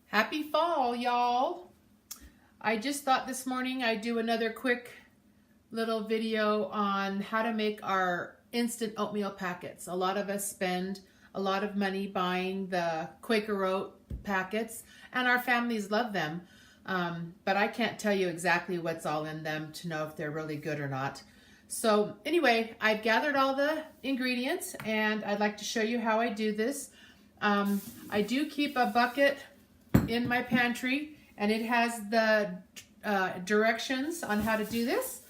Happy fall, y'all. I just thought this morning I'd do another quick little video on how to make our instant oatmeal packets. A lot of us spend a lot of money buying the Quaker Oat packets, and our families love them. But I can't tell you exactly what's all in them to know if they're really good or not. So anyway, I've gathered all the ingredients and I'd like to show you how I do this. I do keep a bucket in my pantry, and it has the directions on how to do this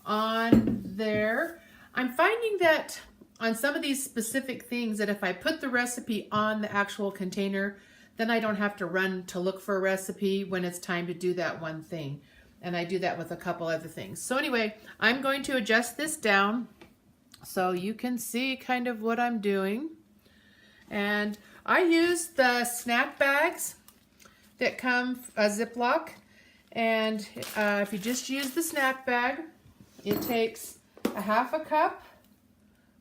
on there. I'm finding that on some of these specific things that if I put the recipe on the actual container, then I don't have to run to look for a recipe when it's time to do that one thing. And I do that with a couple other things. So anyway, I'm going to adjust this down so you can see kind of what I'm doing. And I use the snack bags that come a Ziploc, and if you just use the snack bag, it takes a half a cup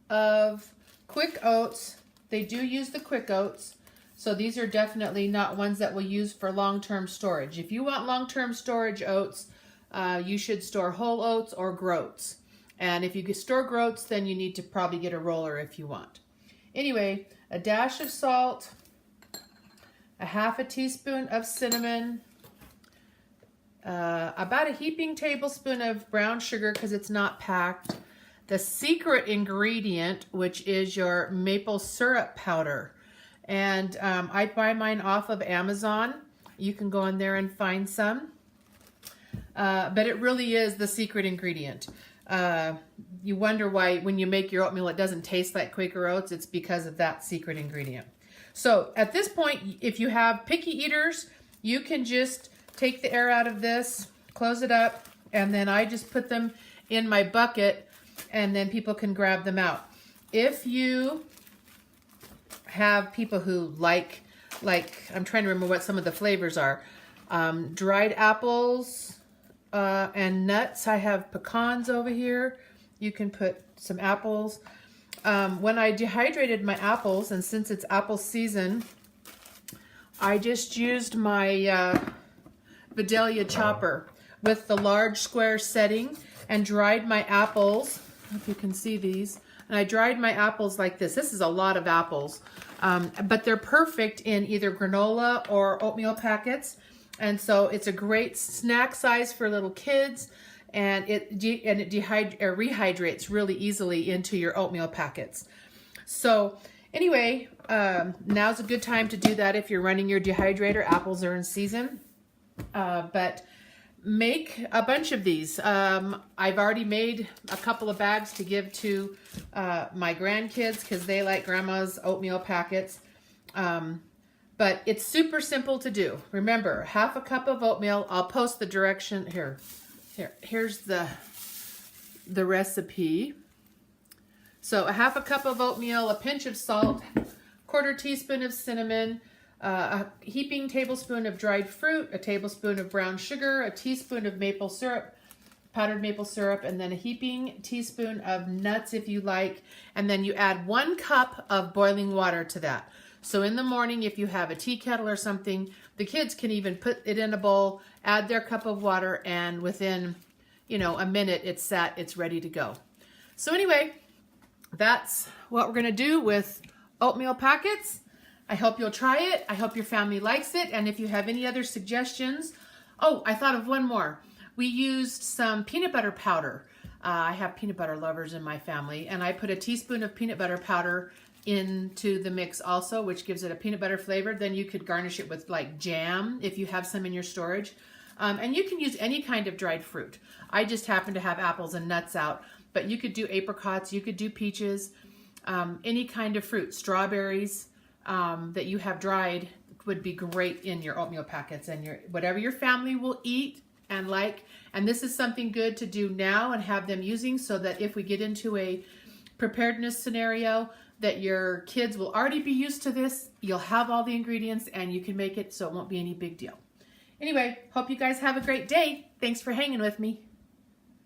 of quick oats. They do use the quick oats, so these are definitely not ones that we'll use for long-term storage. If you want long-term storage oats, you should store whole oats or groats. And if you store groats, then you need to probably get a roller if you want. Anyway, a dash of salt, a half a teaspoon of cinnamon, about a heaping tablespoon of brown sugar because it's not packed, the secret ingredient, which is your maple syrup powder. And I buy mine off of Amazon. You can go in there and find some. But it really is the secret ingredient. You wonder why when you make your oatmeal it doesn't taste like Quaker Oats. It's because of that secret ingredient. So at this point, if you have picky eaters, you can just take the air out of this, close it up, and then I just put them in my bucket, and then people can grab them out. If you have people who like I'm trying to remember what some of the flavors are, dried apples and nuts. I have pecans over here. You can put some apples. When I dehydrated my apples, and since it's apple season, I just used my Vidalia chopper with the large square setting and dried my apples. If you can see these. And I dried my apples like this. This is a lot of apples, but they're perfect in either granola or oatmeal packets. And so it's a great snack size for little kids. And it rehydrates really easily into your oatmeal packets. So anyway, now's a good time to do that if you're running your dehydrator. Apples are in season. But make a bunch of these. I've already made a couple of bags to give to my grandkids because they like grandma's oatmeal packets. But it's super simple to do. Remember, half a cup of oatmeal. I'll post the direction here. Here's the recipe. So a half a cup of oatmeal, a pinch of salt, quarter teaspoon of cinnamon, a heaping tablespoon of dried fruit, a tablespoon of brown sugar, a teaspoon of maple syrup, powdered maple syrup, and then a heaping teaspoon of nuts if you like. And then you add 1 cup of boiling water to that. So in the morning, if you have a tea kettle or something, the kids can even put it in a bowl, add their cup of water, and within, a minute, it's set, it's ready to go. So anyway, that's what we're gonna do with oatmeal packets. I hope you'll try it. I hope your family likes it. And if you have any other suggestions, oh, I thought of one more. We used some peanut butter powder. I have peanut butter lovers in my family, and I put a teaspoon of peanut butter powder into the mix also, which gives it a peanut butter flavor. Then you could garnish it with like jam if you have some in your storage. And you can use any kind of dried fruit. I just happen to have apples and nuts out, but you could do apricots, you could do peaches, any kind of fruit, strawberries that you have dried would be great in your oatmeal packets, and whatever your family will eat and like. And this is something good to do now and have them using, so that if we get into a preparedness scenario, that your kids will already be used to this. You'll have all the ingredients and you can make it so it won't be any big deal. Anyway, hope you guys have a great day. Thanks for hanging with me.